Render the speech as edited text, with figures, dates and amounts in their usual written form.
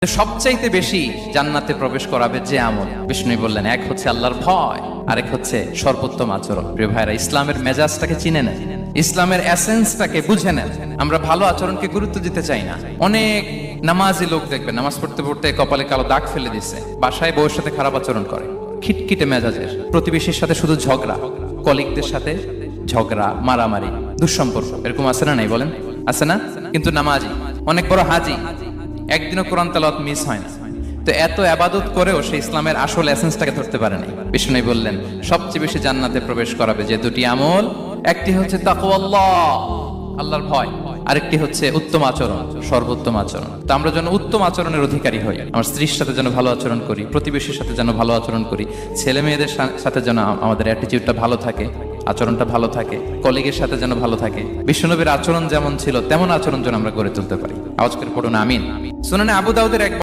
সবচাইতে বেশি জান্নাতে প্রবেশ করাবে যে আমল, বিষ্ণু বললেন, এক হচ্ছে আল্লাহর ভয়, আরেক হচ্ছে সর্বোত্তম আচরণ। প্রিয় ভাইরা, ইসলামের মেজাজটাকে চিনে নেন, ইসলামের এসেন্সটাকে বুঝে নেন। আমরা ভালো আচরণকে গুরুত্ব দিতে চাই না। অনেক নামাজি লোক দেখবেন নামাজ পড়তে পড়তে কপালে কালো দাগ ফেলে দিচ্ছে, বাসায় বউয়ের সাথে খারাপ আচরণ করে, খিটখিটে মেজাজের, প্রতিবেশীর সাথে শুধু ঝগড়া, কলিগদের সাথে ঝগড়া, মারামারি, দুঃসম্পর্ক, এরকম আছে না? নাই বলেন, আছে না? কিন্তু নামাজি, অনেক বড় হাজি, একদিনও কোরআন তেলাওয়াত মিস হয় না। তো এত ইবাদত করেও সে ইসলামের আসল এসেন্সটাকে ধরতে পারে নাই। বিষ্ণু বললেন, সবচেয়ে বেশি জান্নাতে প্রবেশ করাবে যে দুটি আমল, একটি হচ্ছে তাকওয়াল্লাহ, আল্লাহর ভয়, আরেকটি হচ্ছে উত্তম আচরণ, সর্বোত্তম আচরণ। তো আমরা যেন উত্তম আচরণের অধিকারী হই, আমার স্ত্রীর সাথে যেন ভালো আচরণ করি, প্রতিবেশীর সাথে যেন ভালো আচরণ করি, ছেলে মেয়েদের সাথে যেন আমাদের অ্যাটিটিউডটা ভালো থাকে, আচরণটা ভালো থাকে, কলিগের সাথে যেন ভালো থাকে। বিশ্বনবীর আচরণ যেমন ছিল তেমন আচরণ যেন আমরা গড়ে তুলতে পারি। আওয়াজ করে পড়ুন আমিন। সুনানে আবু দাউদের এক